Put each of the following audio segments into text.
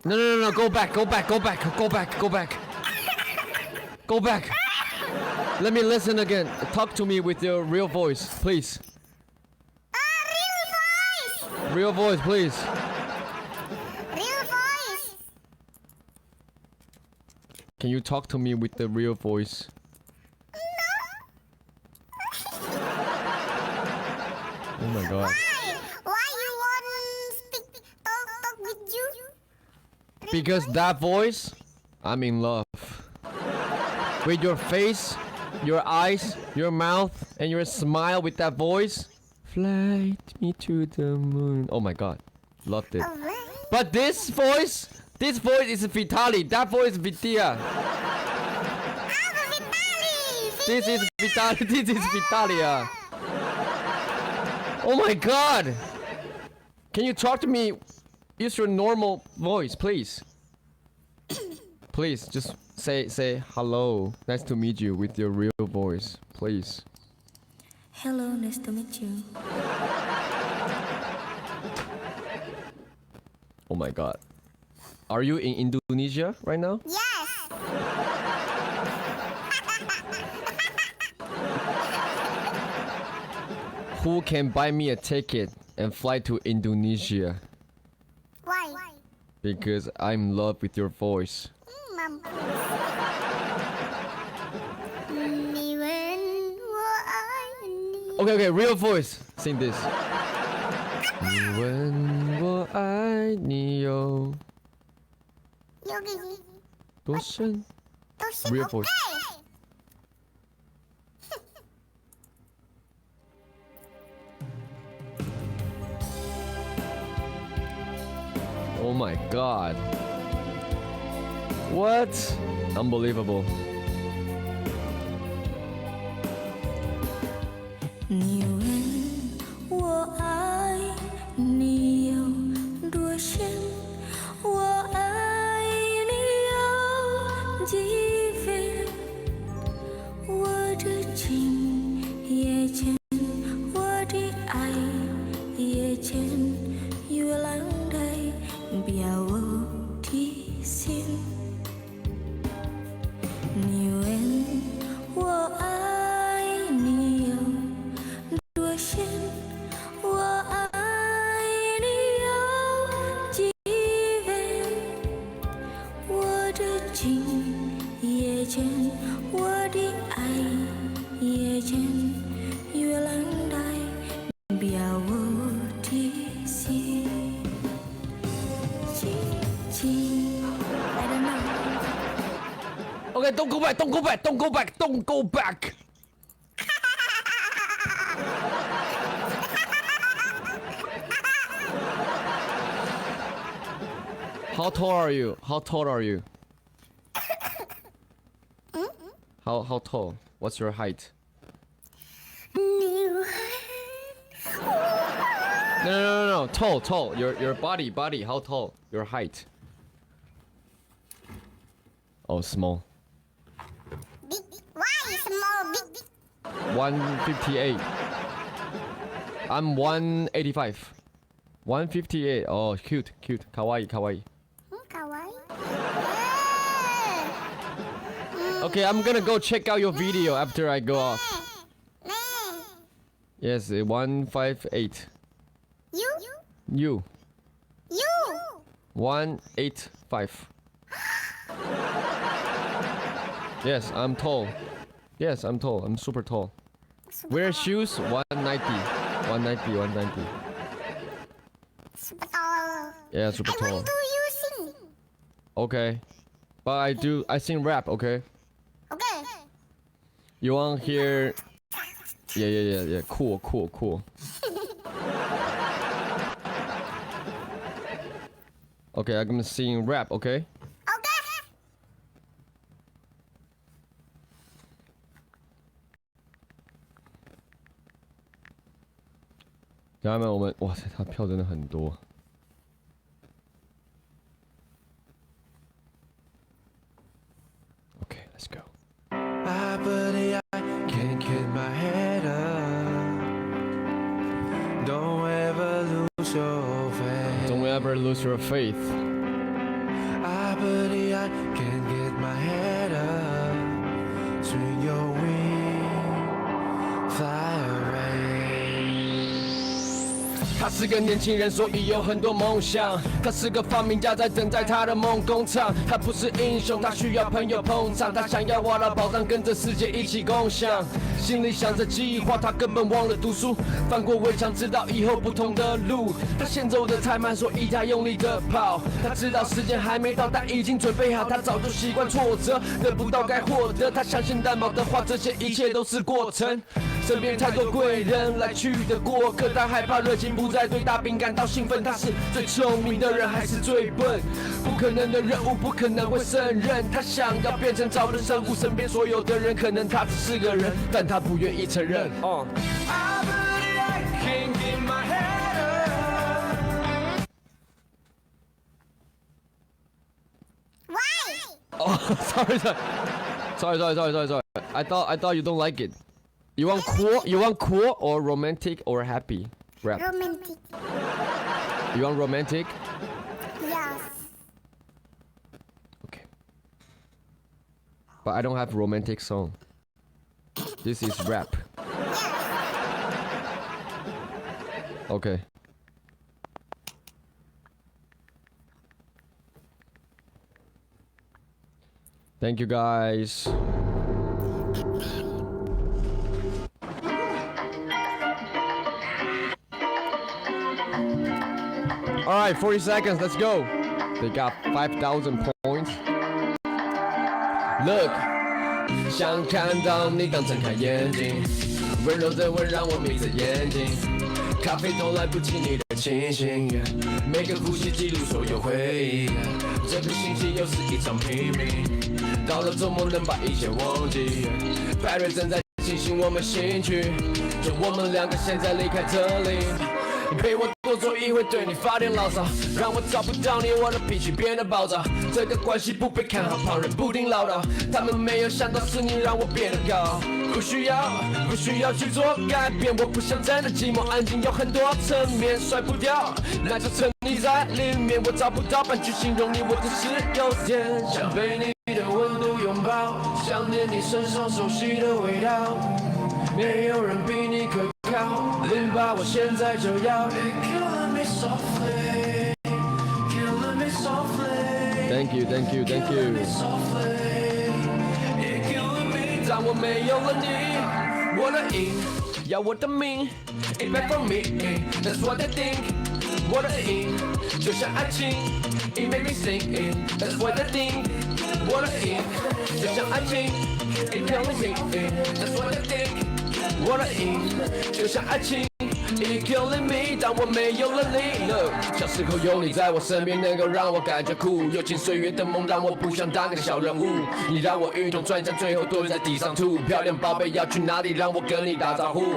No. Go back. Go back. Let me listen again. Talk to me with your real voice, please. Real voice, please. Real voice. Can you talk to me with the real voice? Oh my god. Why you want talk with you? Because that voice, I'm in love. With your face, your eyes, your mouth, and your smile with that voice. Fly me to the moon. Oh my god. Loved it. But this voice is Vitali. That voice is Vidhia. This is Vitali. This is Vitalia. Oh my god. Can you talk to me? Use your normal voice, please. Please, just say hello. Nice to meet you with your real voice, please. Hello, nice to meet you. Oh my god. Are you in Indonesia right now? Yes. Who can buy me a ticket and fly to Indonesia? Why? Because I'm in love with your voice. Okay, real voice. Sing this. 你问我爱你有多深 Real voice. Oh my god. What? Unbelievable. 你问我爱你有多深，我爱你有几分，我的情也真，我的爱也真，月亮代表我的心。你问我爱你有多深，我爱你有几分，我的情也真，我的爱也真，月亮代表我的心。I don't know. Okay, don't go back. How tall are you? How tall? What's your height? No. Tall. Your body. How tall? Your height. Oh, small. Big. Why small? Big. 158. I'm 185. 158. Oh, cute. Kawaii. Kawaii. Okay, I'm gonna go check out your video after I go off. Yes, 158. You. 185. Yes, I'm tall. I'm super tall. Wear shoes 190. 190. Super tall. Yeah, super I tall. want to you sing. Okay. But I sing rap, okay? Okay. You want hear? Yeah. Cool. Okay, I'm gonna sing rap, okay? Okay. 家人们，我们哇塞，他票真的很多。Okay, let's go. I put your faith. I believe I can get my head up, swing your wing, fly away. 他是个年轻人，所以有很多梦想。他是个发明家，在等待他的梦工厂。他不是英雄，他需要朋友捧场。他想要挖到宝藏，跟着世界一起共享。心里想着计划，他根本忘了读书。翻过围墙，知道以后不同的路。他先走得太慢，所以他用力的跑。他知道时间还没到，但已经准备好。他早就习惯挫折，得不到该获得。他相信蛋堡的话，这些一切都是过程。身边太多贵人来去的过客，他害怕热情不再对大饼感到兴奋。他是最聪明的人，还是最笨？不可能的任务，不可能会胜任。他想要变成超人，胜负身边所有的人，可能他只是个人，但他不愿意承认。I believe I can get my head up. Why? Oh, sorry. I thought you don't like it. You want cool? You want cool or romantic or happy rap? Romantic. You want romantic? Yes. Okay. But I don't have romantic song. This is rap. Okay. Thank you guys. Alright, 40 seconds, let's go. They got 5,000 points. Look, 想看到你刚睁开眼睛，温柔的吻让我眯着眼睛，咖啡都来不及你的清醒，每个呼吸记录所有回忆，这个星期又是一场拼命，到了周末能把一切忘记，派对正在进行我们兴趣，就我们两个现在离开这里。你陪我多走一回，对你发点牢骚，让我找不到你，我的脾气变得暴躁。这个关系不被看好，旁人不停唠叨，他们没有想到是你让我变得高。不需要去做改变，我不想真的寂寞安静，有很多层面甩不掉，那就沉溺在里面。我找不到半句形容你，我只是有点想被你的温度拥抱，想念你身上熟悉的味道，没有人比你可靠，淋巴我现在就要。Killing me softly, killing me softly. Thank you. Killing me softly, killing me. 当我没有了你，我的瘾要我的命 ，It back for me, that's what they think. 我的瘾就像爱情 ，It make me sing, that's what they think. 我的瘾就像爱情 ，It killing me, that's what they think. 我的瘾就像爱情 ，It killing me， 但我没有了你。Look， 小时候有你在我身边，能够让我感觉酷。友情岁月的梦让我不想当个小人物。你让我运动转向，最后蹲在地上吐。漂亮宝贝要去哪里？让我跟你打招呼。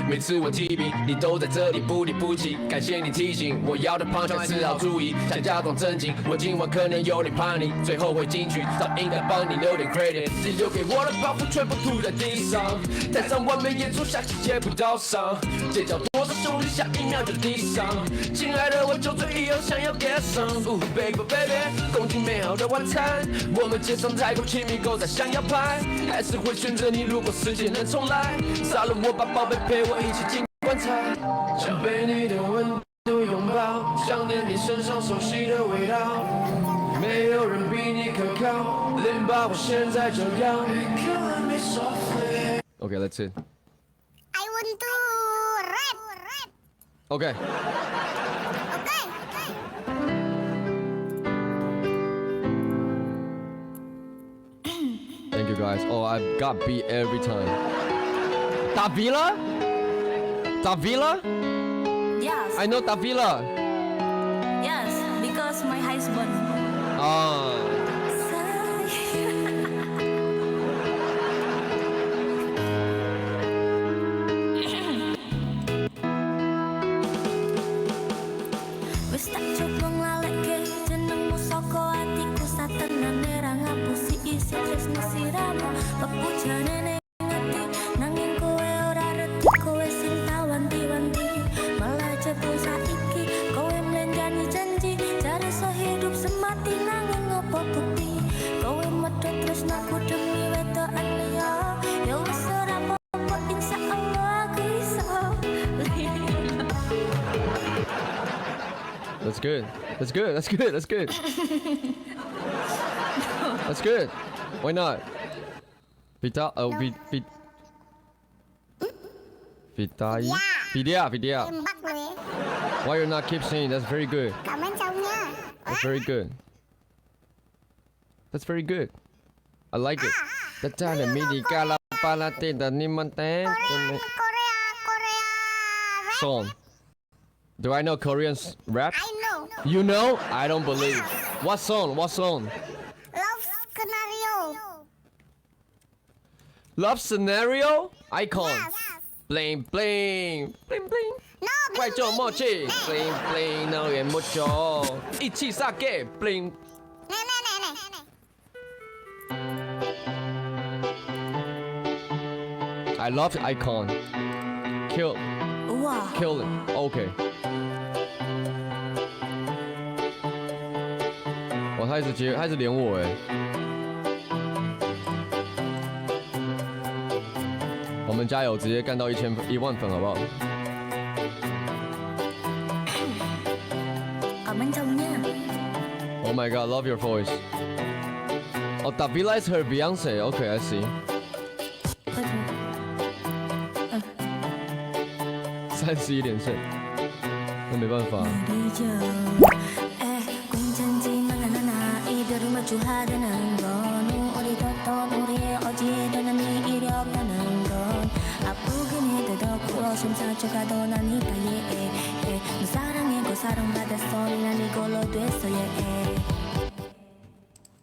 每次我提笔，你都在这里不离不弃。感谢你提醒，我要的胖小只好注意。想假装正经，我今晚可能有点叛逆，最后会进去，早应该帮你留点 credit。你留给我的包袱全部吐在地上，台上完美演出，下期接不到上，街角多少兄弟下一秒就地上。亲爱的，我酒醉以后想要 get some， baby baby， 共进美好的晚餐。我们街上太过亲密，狗仔想要拍，还是会选择你。如果时间能重来，杀了我吧，宝贝，陪我一起进棺材。想被你的温度拥抱，想念你身上熟悉的味道。没有人比你可靠，淋巴我现在就要。Okay, that's it. I want to rap. Okay. Okay. Thank you guys. Oh, I've got beat every time. Davila? Davila? Yes. I know Davila. Yes, because my husband. Ah. Wis tak coba nglaleke jenengmu saka atiku satenane ra ngapusi isi tresno siramu pepujane ning ati nanging kowe ora reti kowe sing tak wanti-wanti malah jatuh saiki kowe mlenjani janji That's good. That's good. That's good. That's good. That's good. Why not? Vita. Oh, Vidhi. Vidhia. Tembak lo ya. Why you not keep singing? That's very good. Kamen jauhnya. That's very good. That's very good. I like it. The time midi kala palate the nimante Korea rap. song. Do I know Korean rap? I know. You know? I don't believe. What song? What song? Love scenario. Love scenario? Icon. Yes. Bling bling bling bling. No, 快做默契 bling bling 能源不足，一起杀给 bling。 Nih. I love icon. Kill 哇， kill it. Okay. 哇，他一直连我哎。我们加油，直接干到1万粉好不好？ Kamen jauhnya. Oh my god, love your voice. Oh, Davila is her Beyonce. Okay, I see. 31连胜，那没办法。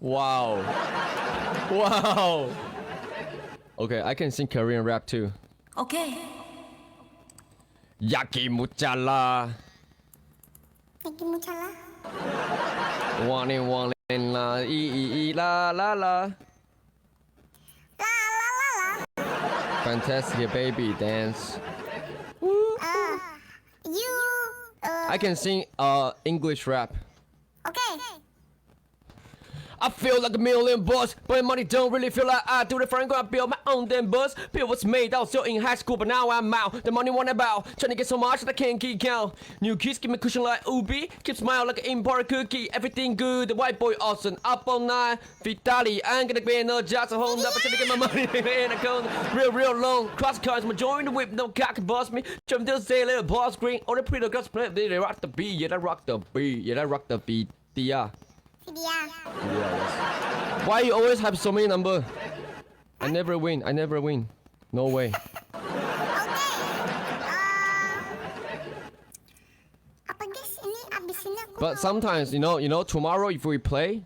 Wow. Wow. Okay, I can sing Korean rap too. Okay. Yaki muchala. Lagi muncala. One la e la la la. La. Fantastic baby dance. You. I can sing English rap. Okay. I feel like a million bucks, but money don't really feel like I do. The front gonna build my own damn bus. Bill was made out still in high school, but now I'm out. The money won't about. Trying to get so much that I can't keep count. New kids give me cushion like Ubi. Keep smile like an import cookie. Everything good. The white boy awesome. Up all night. Vitali. I ain't gonna be no jobs at home. Never trying to get my money in a cone. Real long. Cross cars. Join the whip. No cock can boss me. Jump to say little boss green. All the pretty girls play. They rock the beat. Yeah, I rock the beat. Yeah, I rock the beat. Yeah. Vidhia. Why you always have so many number? I never win. No way. Apa guys? Ini abis ini aku. But sometimes, you know, tomorrow if we play,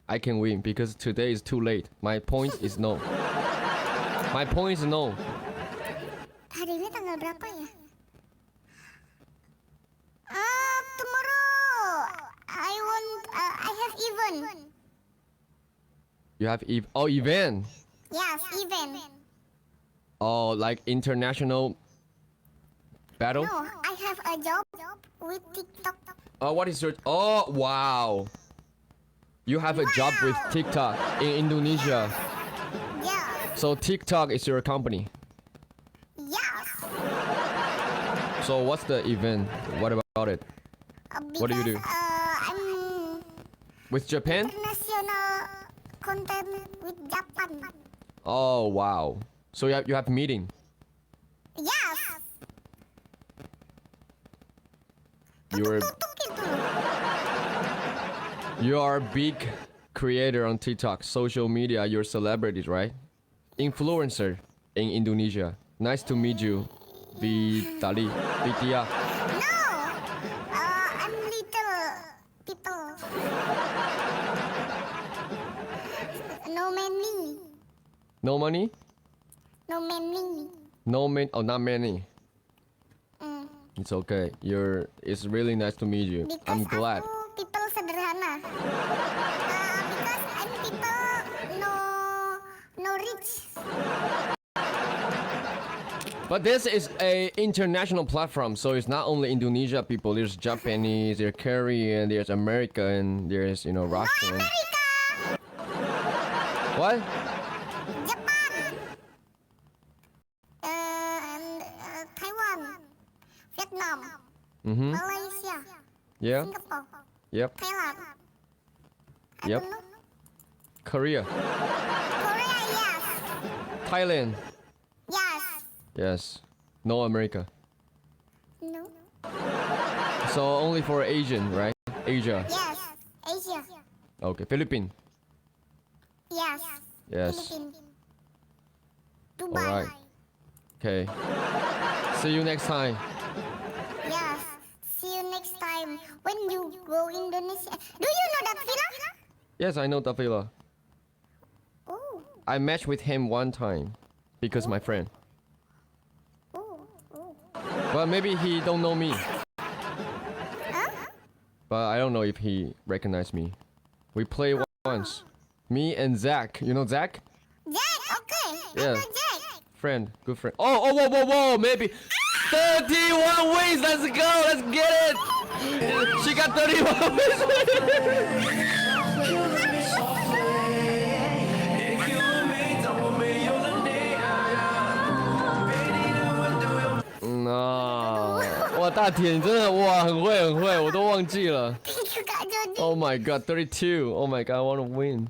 I can win because today is too late. My point is no. My point is no. Hari ini tanggal berapa ya? Tomorrow I have event. You have event. Yes, event. Oh, like international battle. No, I have a job with TikTok. Oh, what is your? Oh, wow. You have a job with TikTok in Indonesia. Yes. So TikTok is your company. Yes. So what's the event? What about it? What do you do? I'm With Japan? international content with Japan. Oh, wow. So you have meeting. Yes. You're Tutup gitu. you are a big creator on TikTok, social media. You're celebrities, right? Influencer in Indonesia. Nice to meet you, Vidhia. No. I'm little people. No many. No money? No many. No man. Oh, not many. It's okay. It's really nice to meet you. Because I'm glad. aku people sederhana. Because I'm people no rich. But this is a international platform, so it's not only Indonesia people. There's Japanese, there's Korean, there's American, there's Russian. Amerika, What? Japan, and Taiwan, Vietnam, Malaysia, Yeah. Singapore. Yep. Thailand. I Yep. don't know. Korea. Korea, yes. Thailand. Yes. Yes. No America. No. So only for Asian, right? Asia. Yes. Asia. Okay. Philippines. Yes. Yes. Philippines. Dubai. Alright. Okay. See you next time. Yes. See you next time when you go Indonesia. Do you know that villa? Yes, I know Davila. Oh. I matched with him one time because my friend. Oh. Oh. But maybe he don't know me. Huh? But I don't know if he recognized me. We played once. Me and Zach. You know Zach? Jack, okay. Yeah. I know Jack. Friend. Good friend. Oh, whoa, whoa, whoa. Maybe 31 wins. Let's go. Let's get it. She got 31 wins.哇，大铁，你真的哇，很会很会，我都忘记了。You got Jody. Oh my god, 32. Oh my god, I want to win.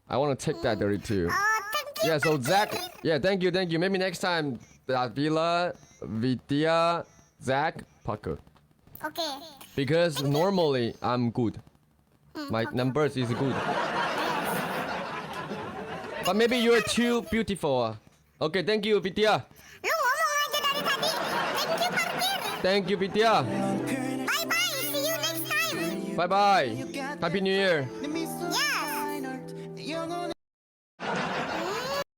I want to take that 32. Oh, thank you. Yeah, so Zach. Yeah, thank you, thank you. Maybe next time, Davila, Vidhia, Zach, Parker. Okay. Because normally I'm good. My numbers is good. But maybe you're too beautiful. Okay, thank you, Vidhia. Lu ngomong aja dari tadi. Thank you, parkir. Thank you, Vidhia. Bye-bye. See you next time. Bye bye. Happy New Year.